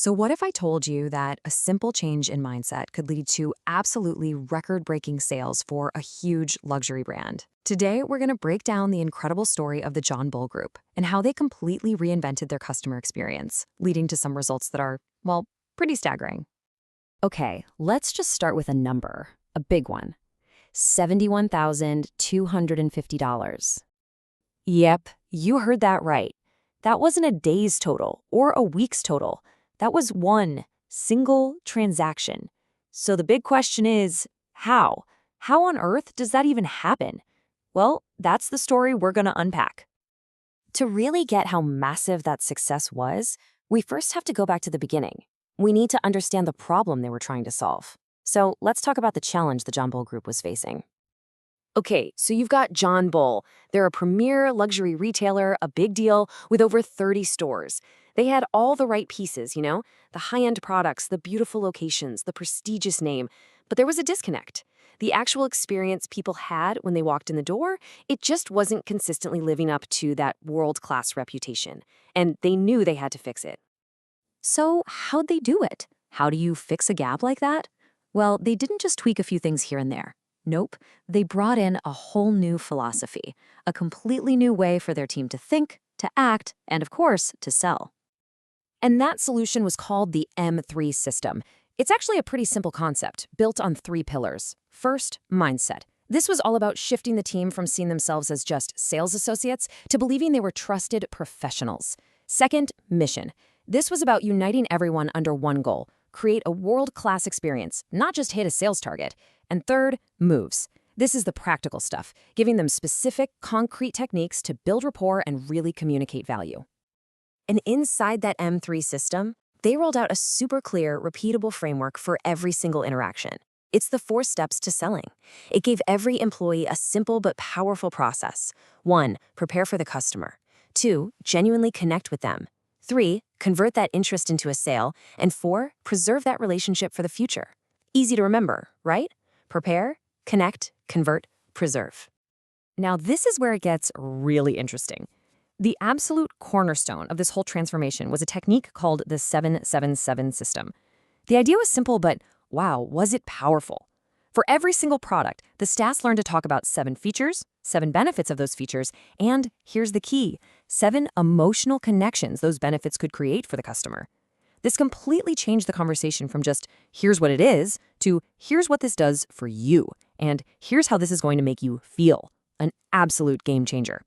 So, what if I told you that a simple change in mindset could lead to absolutely record breaking sales for a huge luxury brand? Today, we're going to break down the incredible story of the John Bull Group and how they completely reinvented their customer experience, leading to some results that are, well, pretty staggering. Okay, let's just start with a number, a big one. $71,250. Yep, you heard that right. That wasn't a day's total or a week's total. That was one single transaction. So the big question is, how? How on earth does that even happen? Well, that's the story we're going to unpack. To really get how massive that success was, we first have to go back to the beginning. We need to understand the problem they were trying to solve. So let's talk about the challenge the John Bull Group was facing. Okay, so you've got John Bull. They're a premier luxury retailer, a big deal, with over 30 stores. They had all the right pieces, the high-end products, the beautiful locations, the prestigious name. But there was a disconnect. The actual experience people had when they walked in the door, it just wasn't consistently living up to that world-class reputation. And they knew they had to fix it. So, how'd they do it? How do you fix a gap like that? Well, they didn't just tweak a few things here and there. Nope, they brought in a whole new philosophy, a completely new way for their team to think, to act, and of course, to sell. And that solution was called the M3 system. It's actually a pretty simple concept, built on 3 pillars. First, mindset. This was all about shifting the team from seeing themselves as just sales associates to believing they were trusted professionals. Second, mission. This was about uniting everyone under one goal, create a world-class experience, not just hit a sales target. And third, moves. This is the practical stuff, giving them specific, concrete techniques to build rapport and really communicate value. And inside that M3 system, they rolled out a super clear, repeatable framework for every single interaction. It's the 4 steps to selling. It gave every employee a simple but powerful process. 1, prepare for the customer. 2, genuinely connect with them. 3, convert that interest into a sale. And 4, preserve that relationship for the future. Easy to remember, right? Prepare, connect, convert, preserve. Now, this is where it gets really interesting. The absolute cornerstone of this whole transformation was a technique called the 777 system. The idea was simple, but wow, was it powerful. For every single product, the stats learned to talk about 7 features, 7 benefits of those features, and here's the key, 7 emotional connections those benefits could create for the customer. This completely changed the conversation from just, here's what it is, to here's what this does for you, and here's how this is going to make you feel. An absolute game changer.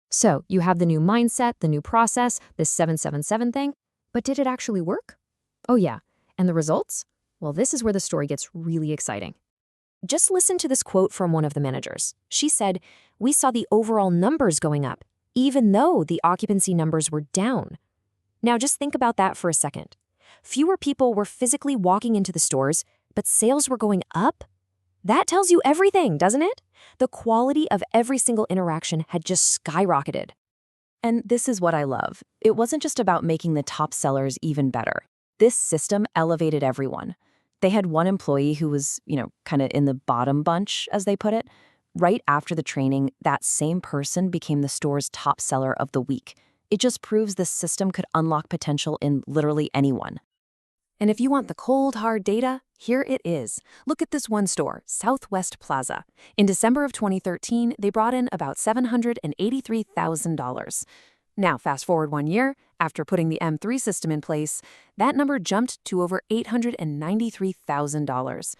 So, you have the new mindset, the new process, this 777 thing, but did it actually work? Oh yeah, and the results? Well, this is where the story gets really exciting. Just listen to this quote from one of the managers. She said, "We saw the overall numbers going up, even though the occupancy numbers were down." Now just think about that for a second. Fewer people were physically walking into the stores, but sales were going up? That tells you everything, doesn't it? The quality of every single interaction had just skyrocketed. And this is what I love. It wasn't just about making the top sellers even better. This system elevated everyone. They had one employee who was, kind of in the bottom bunch, as they put it. Right after the training, that same person became the store's top seller of the week. It just proves this system could unlock potential in literally anyone. And if you want the cold, hard data, here it is. Look at this one store, Southwest Plaza. In December of 2013, they brought in about $783,000. Now, fast forward 1 year, after putting the M3 system in place, that number jumped to over $893,000.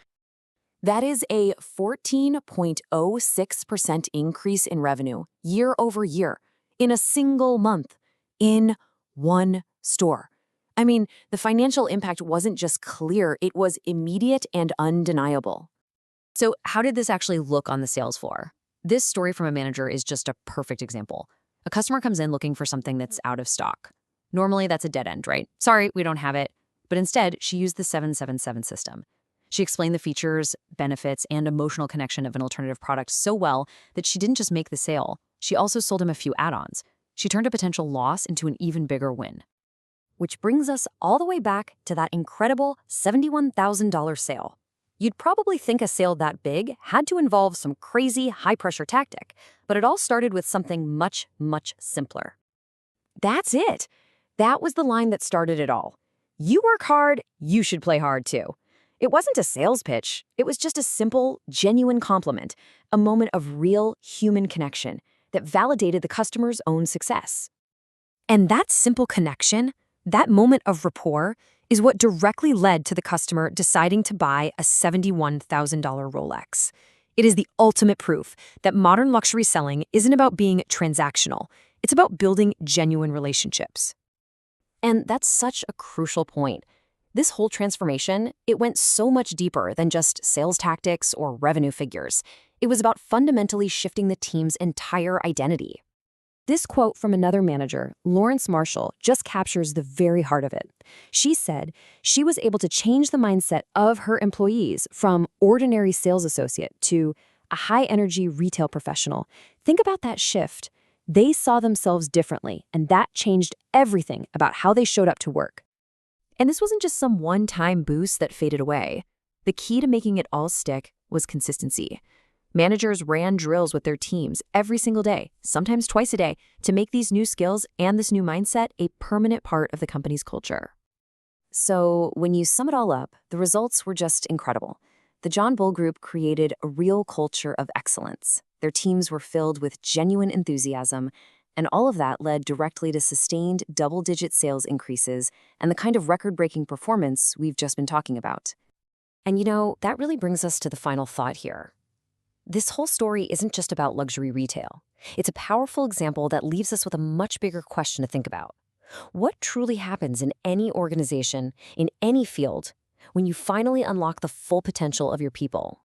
That is a 14.06% increase in revenue year over year in a single month in one store. I mean, the financial impact wasn't just clear, it was immediate and undeniable. So, how did this actually look on the sales floor? This story from a manager is just a perfect example. A customer comes in looking for something that's out of stock. Normally, that's a dead end, right? Sorry, we don't have it. But instead, she used the 777 system. She explained the features, benefits, and emotional connection of an alternative product so well that she didn't just make the sale. She also sold him a few add-ons. She turned a potential loss into an even bigger win. Which brings us all the way back to that incredible $71,000 sale. You'd probably think a sale that big had to involve some crazy high-pressure tactic, but it all started with something much, much simpler. That's it. That was the line that started it all. You work hard, you should play hard too. It wasn't a sales pitch. It was just a simple, genuine compliment, a moment of real human connection that validated the customer's own success. And that simple connection, that moment of rapport, is what directly led to the customer deciding to buy a $71,000 Rolex. It is the ultimate proof that modern luxury selling isn't about being transactional. It's about building genuine relationships. And that's such a crucial point. This whole transformation, it went so much deeper than just sales tactics or revenue figures. It was about fundamentally shifting the team's entire identity. This quote from another manager, Lawrence Marshall, just captures the very heart of it. She said she was able to change the mindset of her employees from ordinary sales associate to a high-energy retail professional. Think about that shift. They saw themselves differently, and that changed everything about how they showed up to work. And this wasn't just some one-time boost that faded away. The key to making it all stick was consistency. Managers ran drills with their teams every single day, sometimes twice a day, to make these new skills and this new mindset a permanent part of the company's culture. So when you sum it all up, the results were just incredible. The John Bull Group created a real culture of excellence. Their teams were filled with genuine enthusiasm, and all of that led directly to sustained double-digit sales increases and the kind of record-breaking performance we've just been talking about. And that really brings us to the final thought here. This whole story isn't just about luxury retail. It's a powerful example that leaves us with a much bigger question to think about. What truly happens in any organization, in any field, when you finally unlock the full potential of your people?